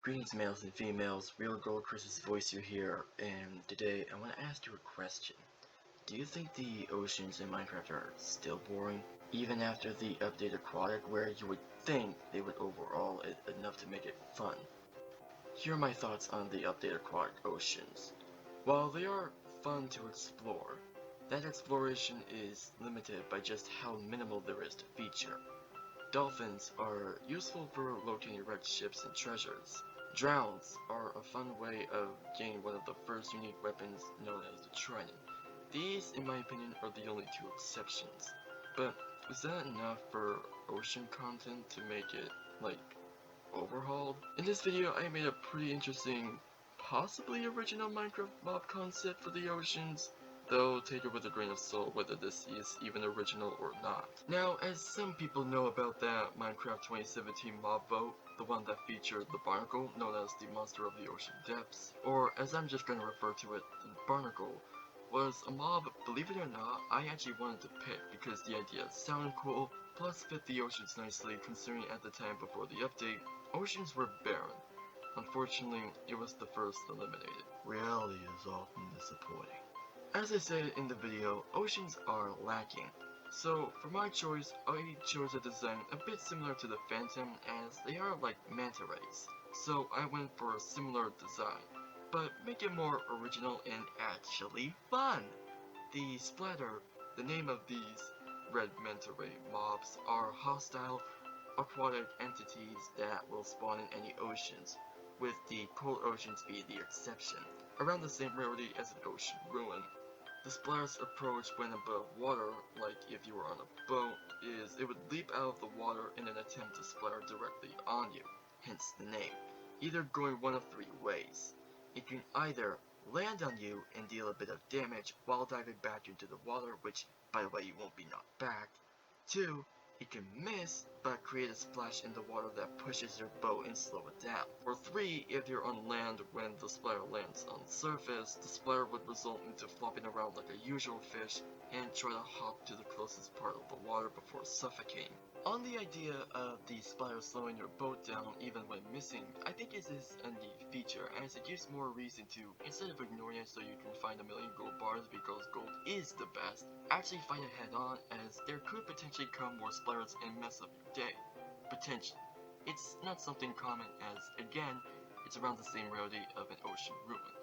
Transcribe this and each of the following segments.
Greetings males and females, RealGoldChris's voice here, and today I want to ask you a question. Do you think the oceans in Minecraft are still boring, even after the update Aquatic, where you would think they would overhaul it enough to make it fun? Here are my thoughts on the update Aquatic oceans. While they are fun to explore, that exploration is limited by just how minimal there is to feature. Dolphins are useful for locating wrecked ships and treasures. Drowns are a fun way of getting one of the first unique weapons known as the trident. These, in my opinion, are the only two exceptions. But is that enough for ocean content to make it, overhauled? In this video, I made a pretty interesting, possibly original Minecraft mob concept for the oceans, though take it with a grain of salt whether this is even original or not. Now, as some people know about that Minecraft 2017 mob boat, the one that featured the Barnacle, known as the monster of the ocean depths, or as I'm just going to refer to it, the Barnacle, was a mob, believe it or not, I actually wanted to pick because the idea sounded cool, plus fit the oceans nicely considering at the time before the update, oceans were barren. Unfortunately, it was the first eliminated. Reality is often disappointing. As I said in the video, oceans are lacking. So for my choice, I chose a design a bit similar to the Phantom as they are like manta rays. So I went for a similar design, but make it more original and actually fun. The Splatter, the name of these red manta ray mobs, are hostile aquatic entities that will spawn in any oceans, with the cold oceans being the exception. Around the same rarity as an ocean ruin, the splatter's approach when above water, like if you were on a boat, is it would leap out of the water in an attempt to splatter directly on you, hence the name, either going one of three ways. It can either land on you and deal a bit of damage while diving back into the water, which, by the way, you won't be knocked back. 2. It can miss, but create a splash in the water that pushes your boat and slow it down. Or 3, if you're on land when the splatter lands on the surface, the splatter would result into flopping around like a usual fish and try to hop to the closest part of the water before suffocating. On the idea of the splatter slowing your boat down even when missing, I think this is a neat feature as it gives more reason to, instead of ignoring it so you can find a million gold bars because gold is the best, actually fight it head on as there could potentially come more splatters and mess up your day. Potentially. It's not something common as, again, it's around the same rarity of an ocean ruin.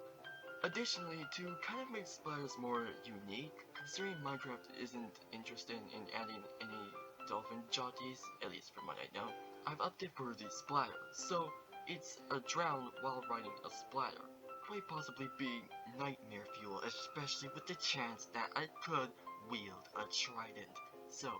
Additionally, to kind of make splatters more unique, considering Minecraft isn't interested in adding any dolphin jockeys, at least from what I know, I've opted for the splatter, so it's a drown while riding a splatter. Quite possibly be nightmare fuel, especially with the chance that I could wield a trident. So,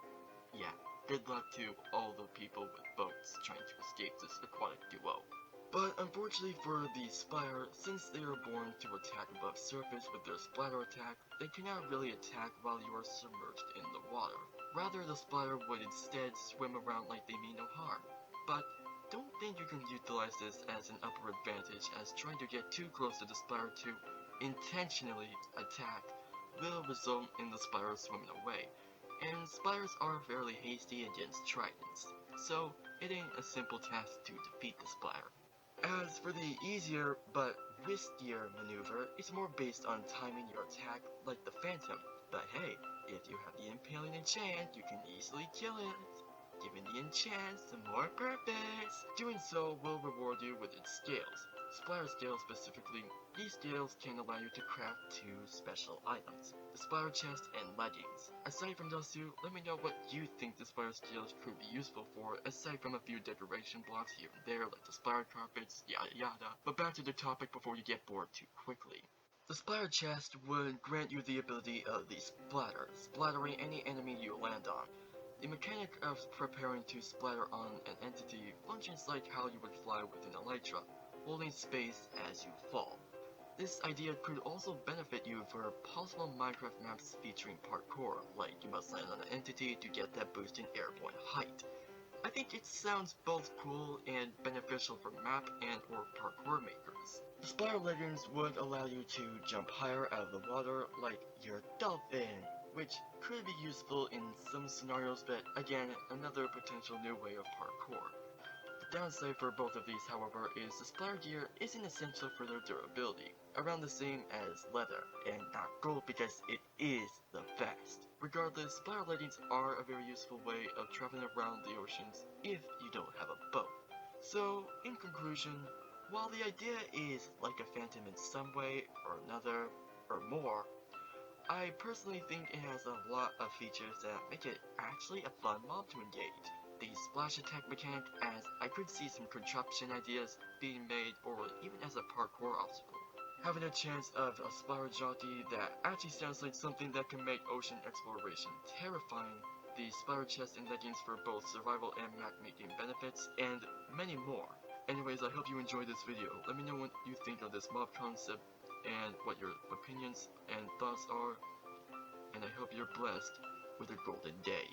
yeah, good luck to all the people with boats trying to escape this aquatic duo. But unfortunately for the splatter, since they are born to attack above surface with their splatter attack, they cannot really attack while you are submerged in the water. Rather, the splatter would instead swim around like they mean no harm. But don't think you can utilize this as an upper advantage, as trying to get too close to the splatter to intentionally attack will result in the splatter swimming away. And splatters are fairly hasty against tridents, so it ain't a simple task to defeat the splatter. As for the easier but riskier maneuver, it's more based on timing your attack like the Phantom, but hey, if you have the impaling enchant, you can easily kill it, giving the enchant some more purpose. Doing so will reward you with its scales. Splatter scales specifically, these scales can allow you to craft 2 special items, the splatter chest and leggings. Aside from those two, let me know what you think the splatter scales could be useful for, aside from a few decoration blocks here and there like the splatter carpets, yada yada. But back to the topic before you get bored too quickly. The splatter chest would grant you the ability of the splatter, splattering any enemy you land on. The mechanic of preparing to splatter on an entity functions like how you would fly within Elytra, holding space as you fall. This idea could also benefit you for possible Minecraft maps featuring parkour, like you must land on an entity to get that boost in airborne height. I think it sounds both cool and beneficial for map and or parkour makers. The splatter leggings would allow you to jump higher out of the water like your dolphin, which could be useful in some scenarios, but again, another potential new way of parkour. The downside for both of these, however, is the splatter gear isn't essential for their durability, around the same as leather, and not gold because it is the best. Regardless, splatter lightings are a very useful way of traveling around the oceans if you don't have a boat. So, in conclusion, while the idea is like a phantom in some way or another, or more, I personally think it has a lot of features that make it actually a fun mob to engage. The splash attack mechanic, as I could see some contraption ideas being made or even as a parkour obstacle. Having a chance of a splatter jockey that actually sounds like something that can make ocean exploration terrifying, the splatter chest and leggings for both survival and map making benefits, and many more. Anyways, I hope you enjoyed this video. Let me know what you think of this mob concept and what your opinions and thoughts are, and I hope you're blessed with a golden day.